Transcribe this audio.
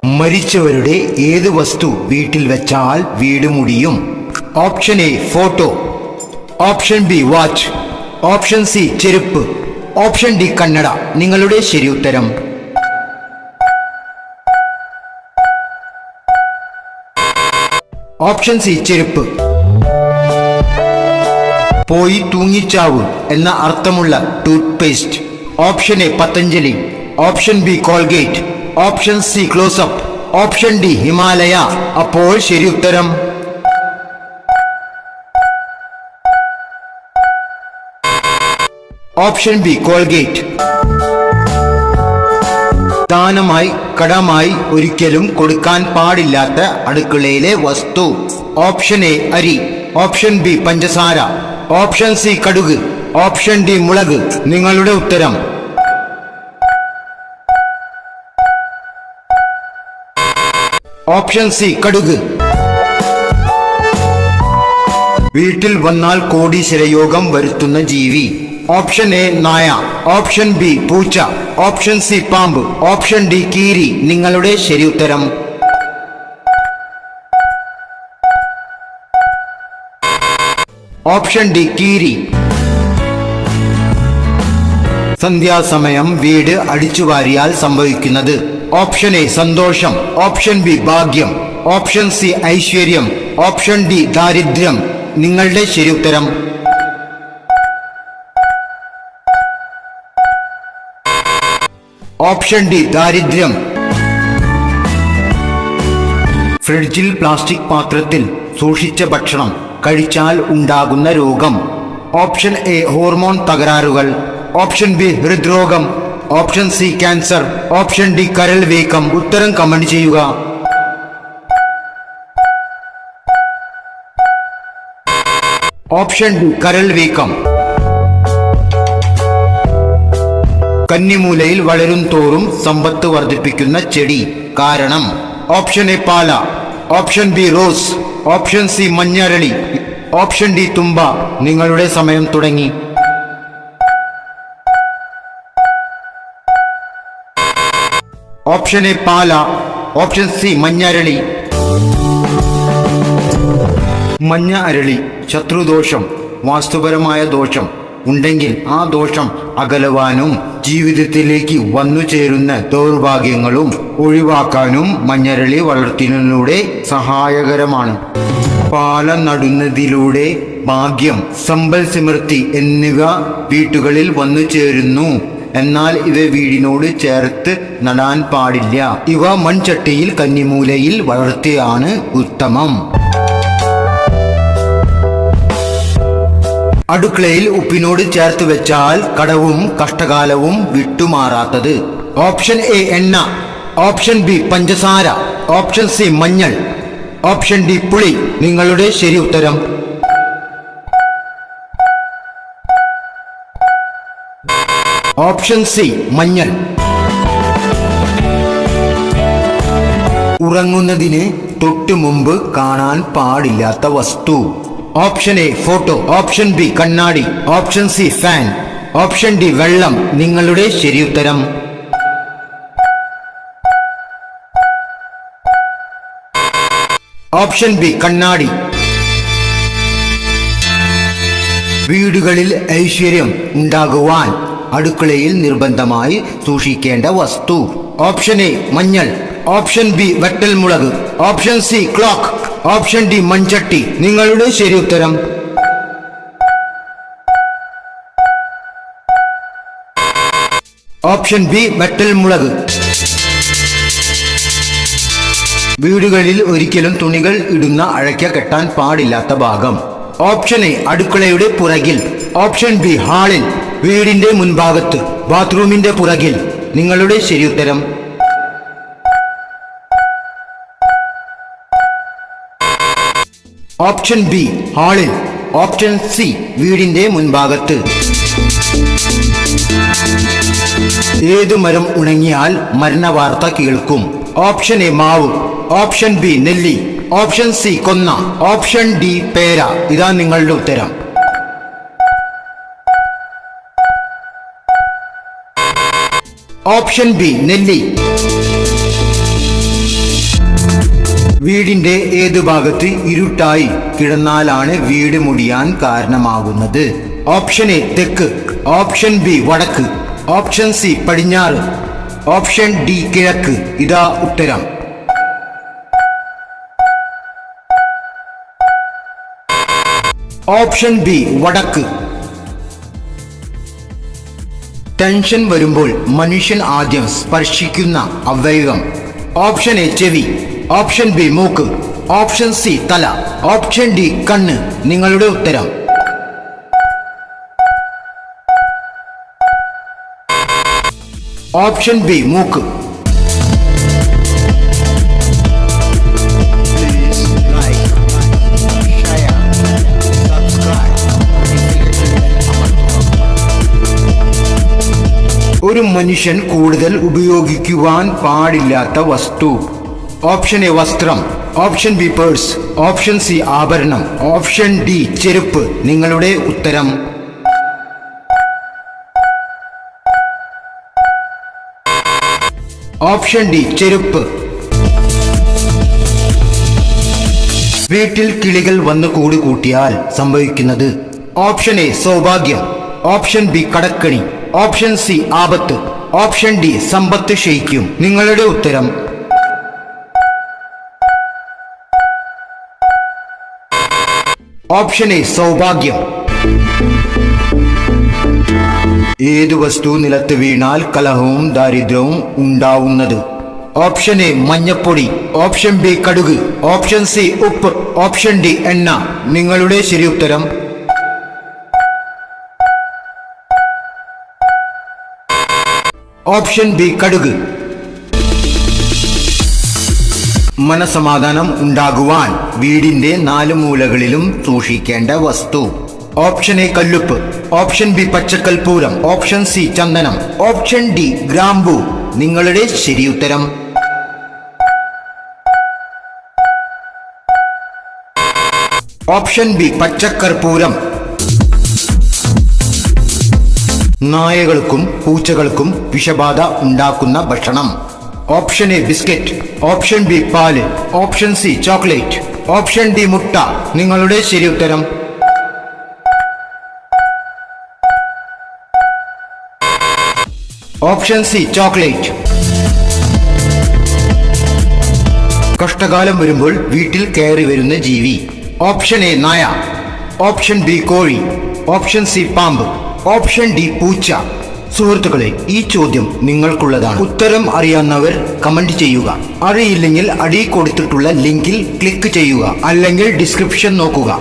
മരിച്ചവരുടെ ഏത് വസ്തു വീട്ടിൽ വെച്ചാൽ വീട് മുടിയും? Option A photo, option B watch, option C ചെരുപ്പ്, ഓപ്ഷൻ ഡി കണ്ണട. നിങ്ങളുടെ ശരി ഉത്തരം ഓപ്ഷൻ സി ചെരുപ്പ്. പോയി തൂങ്ങിച്ചാവ് എന്ന അർത്ഥമുള്ള toothpaste. Option A Patanjali, option B Colgate, option C Closeup, option D Himalaya. അപ്പോൾ ശരി ഉത്തരം ഓപ്ഷൻ ബി കോൾഗേറ്റ്. ദാനമായി കടമായി ഒരിക്കലും കൊടുക്കാൻ പാടില്ലാത്ത അടുക്കളയിലെ വസ്തു. ഓപ്ഷൻ എ അരി, ഓപ്ഷൻ ബി പഞ്ചസാര, ഓപ്ഷൻ സി കടുക്, ഓപ്ഷൻ ഡി മുളക്. നിങ്ങളുടെ ഉത്തരം ഓപ്ഷൻ സി കടുക്. വീട്ടിൽ വന്നാൽ കോടീശ്വരയോഗം വരുത്തുന്ന ജീവി. ഓപ്ഷൻ എ നായ, ഓപ്ഷൻ ബി പൂച്ച, ഓപ്ഷൻ സി പാമ്പ്, ഓപ്ഷൻ ഡി കീരി. നിങ്ങളുടെ ശരി ഉത്തരം ഓപ്ഷൻ ഡി കീരി. സന്ധ്യാസമയം വീട് അടിച്ചുവാരിയാൽ സംഭവിക്കുന്നത്. ഓപ്ഷൻ എ സന്തോഷം, ഓപ്ഷൻ ബി ഭാഗ്യം, ഓപ്ഷൻ സി ഐശ്വര്യം, ഓപ്ഷൻ ഡി ദാരിദ്ര്യം. നിങ്ങളുടെ ശരി ഉത്തരം ഓപ്ഷൻ ഡി ദാരിദ്ര്യം. ഫ്രിഡ്ജിൽ പ്ലാസ്റ്റിക് പാത്രത്തിൽ സൂക്ഷിച്ച ഭക്ഷണം കഴിച്ചാൽ ഉണ്ടാകുന്ന രോഗം. ഓപ്ഷൻ എ ഹോർമോൺ തകരാറുകൾ, ഓപ്ഷൻ ബി ഹൃദ്രോഗം, option C cancer, option D കരൾ വീക്കം. ഉത്തരം കമന്റ് ചെയ്യുക. ഓപ്ഷൻ ഡി കരൾ വീക്കം. കന്നിമൂലയിൽ വളരും തോറും സമ്പത്ത് വർദ്ധിപ്പിക്കുന്ന ചെടി. കാരണം. ഓപ്ഷൻ എ പാല, option B rose, option C മഞ്ഞരളി, ഓപ്ഷൻ ഡി തുമ്പ. നിങ്ങളുടെ സമയം തുടങ്ങി. ഓപ്ഷൻ എ പാല, ഓപ്ഷൻ സി മഞ്ഞരളി. മഞ്ഞ അരളി ശത്രുദോഷം, വാസ്തുപരമായ ദോഷം ഉണ്ടെങ്കിൽ ആ ദോഷം അകലുവാനും ജീവിതത്തിലേക്ക് വന്നു ചേരുന്ന ദൗർഭാഗ്യങ്ങളും ഒഴിവാക്കാനും മഞ്ഞരളി വളർത്തുന്നതിലൂടെ സഹായകരമാണ്. പാല നടുന്നതിലൂടെ ഭാഗ്യം, സമ്പൽ സമൃദ്ധി എന്നിവ വീട്ടുകളിൽ വന്നു ചേരുന്നു. എന്നാൽ ഇവ വീടിനോട് ചേർത്ത് നടാൻ പാടില്ല. ഇവ മൺചട്ടിയിൽ കന്നിമൂലയിൽ വളർത്തിയാണ് ഉത്തമം. അടുക്കളയിൽ ഉപ്പിനോട് ചേർത്ത് വെച്ചാൽ കടവും കഷ്ടകാലവും വിട്ടുമാറാത്തത്. ഓപ്ഷൻ എ എണ്ണ, ഓപ്ഷൻ ബി പഞ്ചസാര, ഓപ്ഷൻ സി മഞ്ഞൾ, ഓപ്ഷൻ ഡി പുളി. നിങ്ങളുടെ ശരി ഉത്തരം ഓപ്ഷൻ സി മഞ്ഞൾ. ഉറങ്ങുന്നതിന് തൊട്ടു മുമ്പ് കാണാൻ പാടില്ലാത്ത വസ്തു. Option A photo, option B കണ്ണാടി, option C fan, option D വെള്ളം. നിങ്ങളുടെ ശരി ഉത്തരം ഓപ്ഷൻ ബി കണ്ണാടി. വീടുകളിൽ ഐശ്വര്യം ഉണ്ടാകുവാൻ അടുക്കളയിൽ നിർബന്ധമായി സൂക്ഷിക്കേണ്ട വസ്തു. ഓപ്ഷൻ എ മഞ്ഞൾ, ഓപ്ഷൻ ബി വറ്റൽമുളക്, option C clock, option D മൺചട്ടി. നിങ്ങളുടെ ശരി ഉത്തരം ഓപ്ഷൻ ബി വറ്റൽമുളക്. വീടുകളിൽ ഒരിക്കലും തുണികൾ ഇടുന്ന അഴയ്ക്ക കെട്ടാൻ പാടില്ലാത്ത ഭാഗം. ഓപ്ഷൻ എ അടുക്കളയുടെ പുറകിൽ, ഓപ്ഷൻ ബി ഹാളിൽ, വീടിന്റെ മുൻഭാഗത്ത്, ബാത്റൂമിന്റെ പുറകിൽ. നിങ്ങളുടെ ശരി ഉത്തരം ഓപ്ഷൻ ബി ഹാളിൽ, ഓപ്ഷൻ സി വീടിന്റെ മുൻഭാഗത്ത്. ഏതു മരം ഉണങ്ങിയാൽ മരണവാർത്ത കേൾക്കും? ഓപ്ഷൻ എ മാവ്, ഓപ്ഷൻ ബി നെല്ലി, ഓപ്ഷൻ സി കൊന്ന, ഓപ്ഷൻ ഡി പേര. ഇതാ നിങ്ങളുടെ ഉത്തരം ഓപ്ഷൻ ബി നെല്ലി. വീടിന്റെ ഏത് ഭാഗത്ത് ഇരുട്ടായി കിടന്നാലാണ് വീട് മുടിയാൻ കാരണമാകുന്നത്? ഓപ്ഷൻ എ തെക്ക്, ഓപ്ഷൻ ബി വടക്ക്, ഓപ്ഷൻ സി പടിഞ്ഞാറ്, ഓപ്ഷൻ ഡി കിഴക്ക്. ഇതാ ഉത്തരം. ഓപ്ഷൻ ബി വടക്ക്. ടെൻഷൻ വരുമ്പോൾ മനുഷ്യൻ ആദ്യം സ്പർശിക്കുന്ന അവയവം? ഓപ്ഷൻ എ ചെവി, ഓപ്ഷൻ ബി മൂക്ക്, ഓപ്ഷൻ സി തല, ഓപ്ഷൻ ഡി കണ്ണ്. നിങ്ങളുടെ ഉത്തരം. ഓപ്ഷൻ ബി മൂക്ക്. ഒരു മനുഷ്യൻ കൂടുതൽ ഉപയോഗിക്കുവാൻ പാടില്ലാത്ത വസ്തു? ഓപ്ഷൻ എ വസ്ത്രം, option B purse, option C ആഭരണം, ഓപ്ഷൻ ഡി ചെരുപ്പ്. നിങ്ങളുടെ ഉത്തരം. ഓപ്ഷൻ ഡി ചെരുപ്പ്. വീട്ടിൽ കിളികൾ വന്ന് കൂടി കൂട്ടിയാൽ സംഭവിക്കുന്നത്? ഓപ്ഷൻ എ സൗഭാഗ്യം, ഓപ്ഷൻ ബി കടക്കണി, ഓപ്ഷൻ സി ആപത്ത്, ഓപ്ഷൻ ഡി സമ്പത്ത് ക്ഷയിക്കും. നിങ്ങളുടെ ഉത്തരം. ഓപ്ഷൻ എ സൗഭാഗ്യം. ഏതു വസ്തു നിലത്ത് വീണാൽ കലഹവും ദാരിദ്ര്യവും ഉണ്ടാവുന്നത്? ഓപ്ഷൻ എ മഞ്ഞപ്പൊടി, ഓപ്ഷൻ ബി കടുക്, ഓപ്ഷൻ സി ഉപ്പ്, ഓപ്ഷൻ ഡി എണ്ണ. നിങ്ങളുടെ ശരി ഉത്തരം. ഓപ്ഷൻ ബി കടുക്. മനസമാധാനം ഉണ്ടാകുവാൻ വീടിന്റെ 4 മൂലകളിലും സൂക്ഷിക്കേണ്ട വസ്തു? ഓപ്ഷൻ എ കല്ലുപ്പ്, ഓപ്ഷൻ ബി പച്ചക്കൽപ്പൂരം, ഓപ്ഷൻ സി ചന്ദനം, ഓപ്ഷൻ ഡി ഗ്രാമ്പു. നിങ്ങളുടെ ശരിയുത്തരം. Option B പച്ചക്കർപ്പൂരം. നായകൾക്കും പൂച്ചകൾക്കും വിഷബാധ ഉണ്ടാക്കുന്ന ഭക്ഷണം? Option A biscuit, option B പാല്, option C chocolate, option D മുട്ട. നിങ്ങളുടെ ശരി ഉത്തരം. Option C chocolate. കഷ്ടകാലം വരുമ്പോൾ വീട്ടിൽ കയറി വരുന്ന ജീവി? ഓപ്ഷൻ എ നായ, ഓപ്ഷൻ ബി കോഴി, ഓപ്ഷൻ സി പാമ്പ്, ഓപ്ഷൻ ഡി പൂച്ച. സുഹൃത്തുക്കളെ, ഈ ചോദ്യം നിങ്ങൾക്കുള്ളതാണ്. ഉത്തരം അറിയാവുന്നവർ കമന്റ് ചെയ്യുക. അറിയില്ലെങ്കിൽ അടി കൊടുത്തിട്ടുള്ള ലിങ്കിൽ ക്ലിക്ക് ചെയ്യുക, അല്ലെങ്കിൽ ഡിസ്ക്രിപ്ഷൻ നോക്കുക.